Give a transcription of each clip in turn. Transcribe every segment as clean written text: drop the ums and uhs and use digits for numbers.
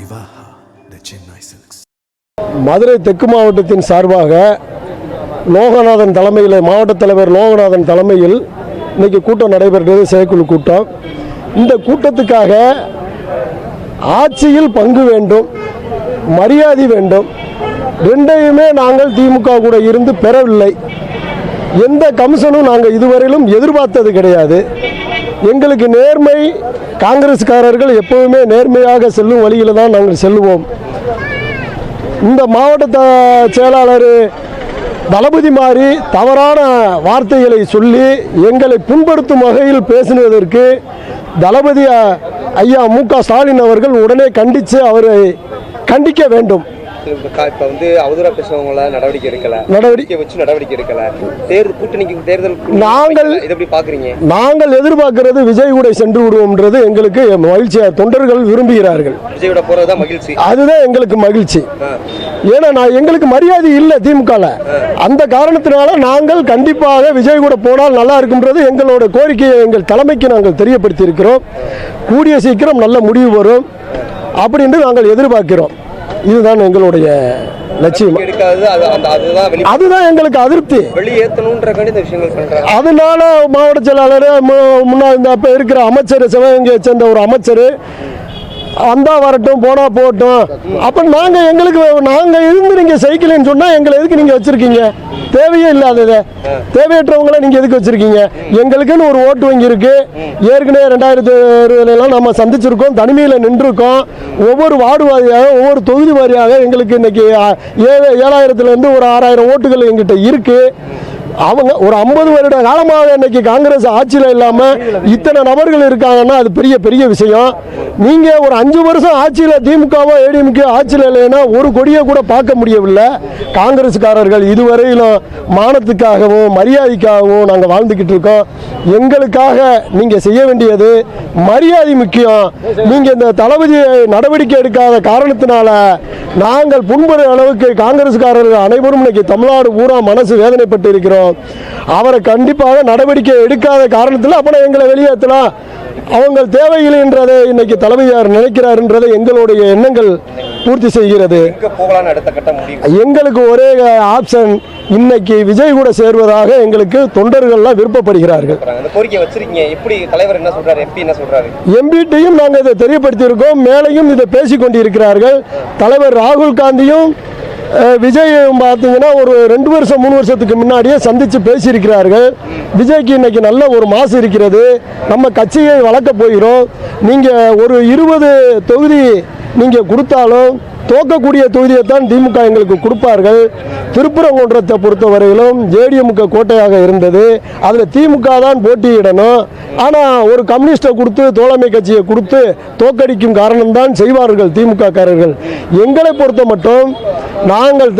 Vivaha, the Chennai Silks. Madurai தெற்கு மாவட்டத்தின் சார்பாக லோகநாதன் தலைமையில் மாவட்ட தலைவர் லோகநாதன் தலைமையில் இன்றைக்கி கூட்டம் நடைபெற்றது. செயற்குழு கூட்டம். இந்த கூட்டத்துக்காக ஆட்சியில் பங்கு வேண்டும், மரியாதை வேண்டும், ரெண்டையுமே நாங்கள் திமுக கூட இருந்து பெறவில்லை. எந்த கமிஷனும் நாங்கள் இதுவரையிலும் எதிர்பார்த்தது கிடையாது. எங்களுக்கு நேர்மை, காங்கிரஸ்காரர்கள் எப்போவுமே நேர்மையாக செல்லும் வழியில் தான் நாங்கள் செல்லுவோம். இந்த மாவட்ட செயலாளர் தளபதி மாதிரி தவறான வார்த்தைகளை சொல்லி எங்களை புண்படுத்தும் வகையில் பேசினதற்கு தளபதி ஐயா மு.க. ஸ்டாலின் அவர்கள் உடனே கண்டித்து அவரை கண்டிக்க வேண்டும். இப்போ வந்து அவதூறா பேசுறவங்கள நடவடிக்கை எடுக்கல. தேர்தல் நாங்கள் இதை எப்படி பார்க்குறீங்க? நாங்கள் எதிர்பார்க்கிறது விஜய் கூட சென்று விடுவோம்ன்றது எங்களுக்கு மகிழ்ச்சியாக தொண்டர்கள் விரும்புகிறார்கள். விஜயோட போறது தான் மகிழ்ச்சி. அதுதான் எங்களுக்கு மகிழ்ச்சி. ஏன்னா எங்களுக்கு மரியாதை இல்லை திமுகவில். அந்த காரணத்தினால நாங்கள் கண்டிப்பாக விஜய் கூட போனால் நல்லா இருக்கும்ன்றது எங்களோட கோரிக்கையை எங்கள் தலைமைக்கு நாங்கள் தெரியப்படுத்தி இருக்கிறோம். கூடிய சீக்கிரம் நல்ல முடிவு வரும் அப்படின்னு நாங்கள் எதிர்பார்க்கிறோம். இதுதான் எங்களுடைய லட்சியம். அதுதான் எங்களுக்கு அதிருப்தி. அதனால மாவட்ட செயலாளர் முன்னாள் இப்ப இருக்கிற அமைச்சர் சிவகங்கையை சேர்ந்த ஒரு அமைச்சர் வந்தா வரட்டும், போனா போட்டோம். அப்ப நாங்க இருந்து நீங்க சைக்கிள்னு சொன்னா எங்களை எதுக்கு நீங்க வச்சிருக்கீங்க? தேவையே இல்லாததை தேவையற்றவங்களை நீங்க எதுக்கு வச்சிருக்கீங்க? எங்களுக்குன்னு ஒரு ஓட்டு வங்கி இருக்கு. ஏற்கனவே 2020 நம்ம சந்திச்சிருக்கோம், தனிமையில் நின்றுருக்கோம். ஒவ்வொரு வார்டு வாரியாக, ஒவ்வொரு தொகுதி வாரியாக எங்களுக்கு இன்னைக்கு 7000 ஒரு 6000 ஓட்டுகள் எங்கிட்ட இருக்கு. அவங்க ஒரு 50 வருட காலமாக இன்னைக்கு காங்கிரஸ் ஆட்சியில் இல்லாமல் இத்தனை நபர்கள் இருக்காங்கன்னா அது பெரிய விஷயம். நீங்கள் ஒரு 5 வருஷம் ஆட்சியில் திமுகவோ ஏடிஎம்கே ஆட்சியில் இல்லைன்னா ஒரு கொடியை கூட பார்க்க முடியவில்லை. காங்கிரஸ்காரர்கள் இதுவரையிலும் மானத்துக்காகவும் மரியாதைக்காகவும் நாங்கள் வாழ்ந்துக்கிட்டு இருக்கோம். எங்களுக்காக நீங்கள் செய்ய வேண்டியது மரியாதை முக்கியம். நீங்கள் இந்த தளபதி நடவடிக்கை எடுக்காத காரணத்தினால நாங்கள் புண்படுற அளவுக்கு காங்கிரஸ்காரர்கள் அனைவரும் இன்னைக்கு தமிழ்நாடு பூரா மனசு வேதனைப்பட்டு இருக்கிறோம். அவரை கண்டிப்பாக நடவடிக்கை எடுக்காத காரணத்தில் அப்புறம் எங்களை வெளியேற்றலாம், அவங்க தேவையில்லை என்றதை இன்னைக்கு தளபதியார் நினைக்கிறார் என்றதை எங்களுடைய எண்ணங்கள் பூர்த்தி செய்கிறது. எங்களுக்கு ஒரே ஆப்ஷன் இன்னைக்கு விஜய் கூட சேர்வதாக எங்களுக்கு தொண்டர்கள்லாம் விருப்பப்படுகிறார்கள். எம்பிட்டையும் நாங்கள் இதை தெரியப்படுத்தியிருக்கோம். மேலையும் இதை பேசிக் கொண்டிருக்கிறார்கள். தலைவர் ராகுல் காந்தியும் விஜய் பார்த்தீங்கன்னா ஒரு 2 வருஷம் 3 வருஷத்துக்கு முன்னாடியே சந்தித்து பேசியிருக்கிறார்கள். விஜய்க்கு இன்னைக்கு நல்ல ஒரு மாசு இருக்கிறது. நம்ம கட்சியை வளர்க்க போகிறோம். நீங்கள் ஒரு 20 தொகுதி நீங்கள் கொடுத்தாலும் தோக்கக்கூடிய தொகுதியை தான் திமுக எங்களுக்கு கொடுப்பார்கள். திருப்பரங்குன்றத்தை பொறுத்தவரையிலும் ஜேடிஎம்க்கு கோட்டையாக இருந்தது. அதில் திமுக தான் போட்டியிடணும். ஆனால் ஒரு கம்யூனிஸ்டை கொடுத்து தோழமை கட்சியை கொடுத்து தோக்கடிக்கும் காரணம்தான் செய்வார்கள் திமுக காரர்கள். எங்களை பொறுத்த மட்டும் நாங்கள்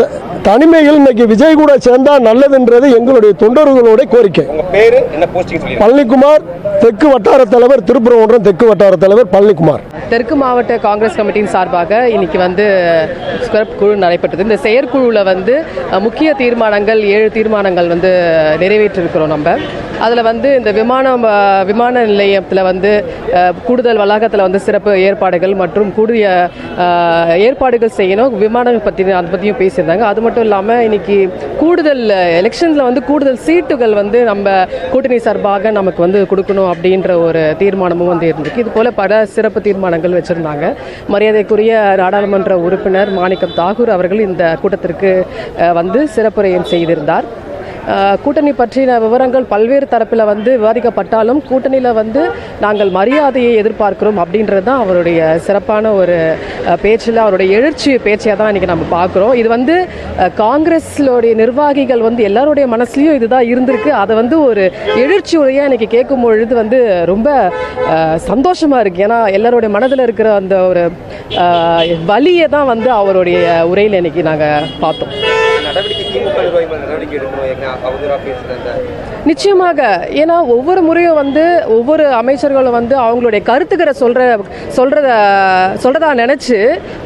தனிமையில் இன்னைக்கு விஜய் கூட சேர்ந்தால் நல்லதுன்றது எங்களுடைய தொண்டர்களுடைய கோரிக்கை. பழனிக்குமார், தெற்கு வட்டார தலைவர், திருப்பரங்குன்றம் தெற்கு வட்டார தலைவர் பழனிக்குமார். தெற்கு மாவட்ட காங்கிரஸ் கமிட்டியின் சார்பாக இன்னைக்கு குழு நடைபெற்றது. இந்த செயற்குழுவில் முக்கிய தீர்மானங்கள் 7 தீர்மானங்கள் நிறைவேற்றிருக்கிறோம். நம்ம அதில் இந்த விமான நிலையத்தில் கூடுதல் வளாகத்தில் சிறப்பு ஏற்பாடுகள் மற்றும் கூடிய ஏற்பாடுகள் செய்யணும். விமானங்கள் அதை பற்றியும் பேசியிருந்தாங்க. அது மட்டும் இல்லாமல் இன்னைக்கு கூடுதல் எலெக்ஷன்ஸில் கூடுதல் சீட்டுகள் நம்ம கூட்டணி சார்பாக நமக்கு கொடுக்கணும் அப்படின்ற ஒரு தீர்மானமும் இருந்திருக்கு. இது போல பல சிறப்பு தீர்மானங்கள் வச்சுருந்தாங்க. மரியாதைக்குரிய நாடாளுமன்ற உறுப்பினர் மாணிக்கம் தாகூர் அவர்கள் இந்த கூட்டத்திற்கு சிறப்புரையும் செய்திருந்தார். கூட்டணி பற்றின விவரங்கள் பல்வேறு தரப்பில் விவாதிக்கப்பட்டாலும் கூட்டணியில் நாங்கள் மரியாதையை எதிர்பார்க்கிறோம் அப்படின்றது தான் அவருடைய சிறப்பான ஒரு பேச்சில், அவருடைய எழுச்சி பேச்சையாக தான் இன்றைக்கி நம்ம பார்க்குறோம். இது காங்கிரஸோடைய நிர்வாகிகள் எல்லாருடைய மனசுலையும் இதுதான் இருந்திருக்கு. அதை ஒரு எழுச்சி உரையாக இன்றைக்கி கேட்கும் பொழுது ரொம்ப சந்தோஷமாக இருக்குது. ஏன்னா எல்லாருடைய மனதில் இருக்கிற அந்த ஒரு வலியை தான் அவருடைய உரையில் இன்றைக்கி நாங்கள் பார்த்தோம். நிச்சயமாக. ஏன்னா ஒவ்வொரு முறையும் ஒவ்வொரு அவர்களும் அவங்களுடைய கருத்துக்களை சொல்றதா நினைச்சு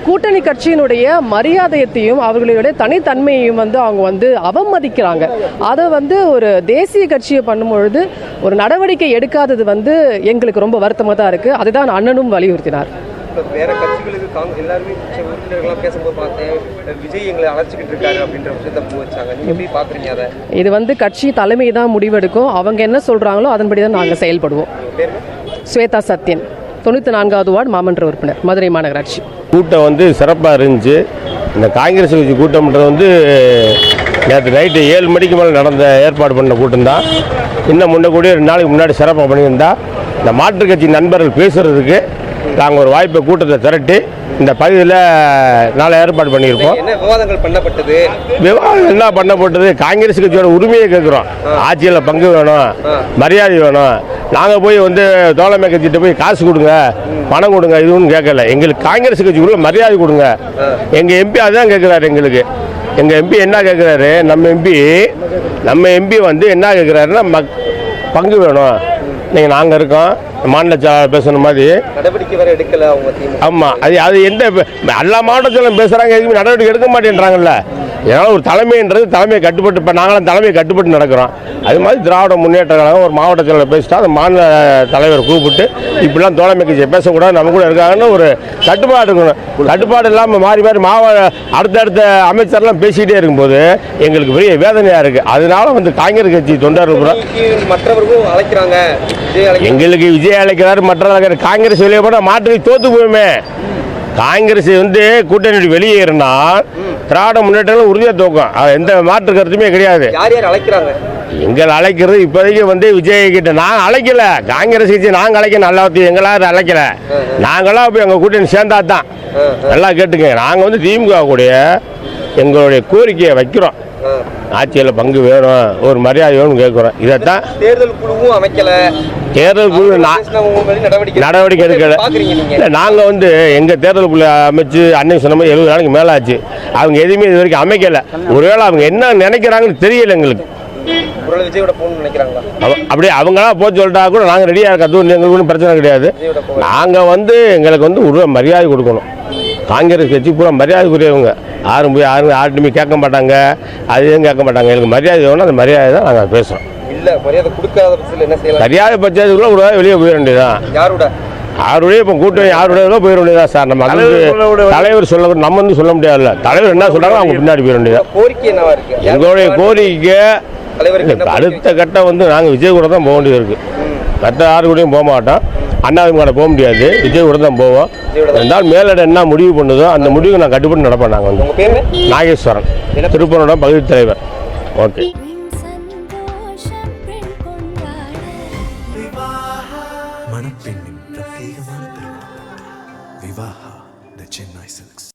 கூட்டணி கட்சியினுடைய மரியாதையத்தையும் அவர்களுடைய தனித்தன்மையையும் அவங்க அவமதிக்கிறாங்க. அதை ஒரு தேசிய கட்சியை பண்ணும்பொழுது ஒரு நடவடிக்கை எடுக்காதது எங்களுக்கு ரொம்ப வருத்தமாக தான் இருக்கு. அதுதான் அண்ணனும் வலியுறுத்தினார். இப்போ வேற கட்சிகளுக்கு எல்லாருமே உறுப்பினர்கள்லாம் பேசும்போது பார்த்தேன், விஜய் எங்களை அழைச்சிக்கிட்டு இருக்காரு அப்படின்ற விஷயத்த முன் வச்சாங்க. நீங்க எப்படி பாக்குறீங்க அதை? இது வந்து கட்சி தலைமை தான் முடிவெடுக்கும். அவங்க என்ன சொல்கிறாங்களோ அதன்படி தான் நாங்கள் செயல்படுவோம். ஸ்வேதா சத்யன், 94வது வார்டு மாமன்ற உறுப்பினர், மதுரை மாநகராட்சி. கூட்டம் வந்து சிறப்பாக இருந்துச்சு. இந்த காங்கிரஸ் கட்சி கூட்டம்ன்றது வந்து நேற்று நைட்டு 7 மணிக்கு மேலே நடந்த ஏற்பாடு பண்ண கூட்டம் தான். இன்னும் முன்னக்கூடிய 2 நாளைக்கு முன்னாடி சிறப்பாக பண்ணியிருந்தா இந்த மாற்றுக் கட்சி நண்பர்கள் பேசுகிறதுக்கு நாங்கள் ஒரு வாய்ப்பை கூட்டத்தை திரட்டி இந்த பகுதியில் நாளை ஏற்பாடு பண்ணியிருக்கோம். என்ன விவாதங்கள் பண்ணப்பட்டது? விவாதம் என்ன பண்ணப்பட்டது? காங்கிரஸ் கட்சியோட உரிமையை கேட்குறோம். ஆட்சியில் பங்கு வேணும், மரியாதை வேணும். நாங்கள் போய் வந்து தோழமை கட்சிகிட்ட போய் காசு கொடுங்க, பணம் கொடுங்க, இதுன்னு கேட்கல. எங்களுக்கு காங்கிரஸ் கட்சிக்குள்ள மரியாதை கொடுங்க. எங்கள் எம்பி அதுதான் கேட்குறாரு. எங்கள் எம்பி என்ன கேட்குறாரு? நம்ம எம்பி வந்து என்ன கேட்குறாருன்னா பங்கு வேணும். நீங்கள் நாங்கள் இருக்கோம், மாநில செயலாளர் பேசுன மாதிரி நடவடிக்கை வர எடுக்கல அவங்க திமுக. ஆமாம், அது எந்த எல்லா மாவட்டத்திலும் பேசுகிறாங்க, எதுவுமே நடவடிக்கை எடுக்க மாட்டேன்றாங்கல்ல. இதனால் ஒரு தலைமைன்றது தலைமையை கட்டுப்பட்டு, இப்போ நாங்களாம் தலைமையை கட்டுப்பட்டு நடக்கிறோம். அது மாதிரி திராவிட முன்னேற்ற கழகம் ஒரு மாவட்ட செயலாளர் பேசிட்டா அந்த மாநில தலைவர் கூப்பிட்டு இப்படிலாம் தோழமை கட்சியை பேசக்கூடாது, நம்ம கூட இருக்காங்கன்னு ஒரு கட்டுப்பாடு இருக்கணும். கட்டுப்பாடு இல்லாமல் மாறி அடுத்தடுத்த அமைச்சர்லாம் பேசிக்கிட்டே இருக்கும்போது எங்களுக்கு பெரிய வேதனையாக இருக்குது. அதனால வந்து காங்கிரஸ் கட்சி தொண்டர்கள் கூட மற்றவர்களும் அழைக்கிறாங்க. எங்களுக்கு விஜய் அழைக்கிறாரு, மற்ற காங்கிரஸ் வெளியே போனால் மாற்றி தோத்து போயுமே. காங்கிரஸ் வந்து கூட்டணி வெளியேறினால் திராவிட முன்னேற்றங்கள் உறுதியாக தோக்கும். எந்த மாற்று கருத்துமே கிடையாது. யார் யார் அழைக்கிறாங்க? எங்களை அழைக்கிறது இப்போதைக்கு வந்து விஜய் கிட்ட நாங்கள் அழைக்கல. காங்கிரஸ் கட்சி நாங்கள் அழைக்க நல்லா எங்களாவது அழைக்கல. நாங்களாம் இப்போ எங்கள் கூட்டணி சேர்ந்தா தான். நல்லா கேட்டுங்க, நாங்கள் வந்து திமுக கூடிய எங்களுடைய கோரிக்கையை வைக்கிறோம். ஆட்சியில் பங்கு வேணும், ஒரு மரியாதை வேணும்னு கேட்குறோம். இதைத்தான் தேர்தல் குழுவும் அமைக்கல. தேர்தல் குழு நடவடிக்கை எடுக்கல. இல்லை, நாங்கள் வந்து எங்கள் தேர்தல் குழு அமைச்சு அன்னை சொன்ன மாதிரி 70 நாளைக்கு மேலே ஆச்சு. அவங்க எதுவுமே இது வரைக்கும் அமைக்கலை. ஒருவேளை அவங்க என்ன நினைக்கிறாங்கன்னு தெரியல எங்களுக்கு. விஜயோட போகணும்னு நினைக்கிறாங்களா? அப்படியே அவங்களாம் போக சொல்லிட்டா கூட நாங்கள் ரெடியாக இருக்கோம். அது எங்களுக்கு ஒன்றும் பிரச்சனை கிடையாது. நாங்கள் வந்து எங்களுக்கு வந்து ஒரு மரியாதை கொடுக்கணும். காங்கிரஸ் கட்சி பூரா மரியாதைக்குரியவங்க. யாருமே கேட்க மாட்டாங்க, அதையும் கேட்க மாட்டாங்க. எங்களுக்கு மரியாதை வேணும், அந்த மரியாதை தான் நாங்கள் பேசுகிறோம். இல்லை, மரியாதை கொடுக்காத பட்சத்தில் என்ன செய்யலாம்? மரியாதை பட்சத்துக்குள்ள ஒரு வெளியே போயிட வேண்டியதான். யாருடைய இப்போ கூட்டம் யாருடைய போயிட வேண்டியதான் சார். நம்ம தலைவர் சொல்ல நம்ம வந்து சொல்ல முடியாதுல்ல. தலைவர் என்ன சொல்கிறாங்க அவங்க பின்னாடி போயிட வேண்டியதான். கோரிக்கை என்னவா இருக்கு? எங்களுடைய கோரிக்கை அடுத்த கட்டம் வந்து நாங்கள் விஜய் கூட தான் போக வேண்டியது இருக்குது. மற்ற யாரு கூடயும் போக மாட்டோம். அண்ணாதிமுக போக முடியாது, விஜய் கூட தான் போவோம். இருந்தாலும் மேலிடம் என்ன முடிவு பண்ணுதோ அந்த முடிவு நான் கட்டுப்பட்டு நடப்பேன். நாங்கள் வந்து நாகேஸ்வரன், திருப்பூரோட பகுதி தலைவர். ஓகே. மணப்பெண்ணின் பிரத்யேகமான திருமணம் விவாஹா தி சென்னை சில்க்ஸ்.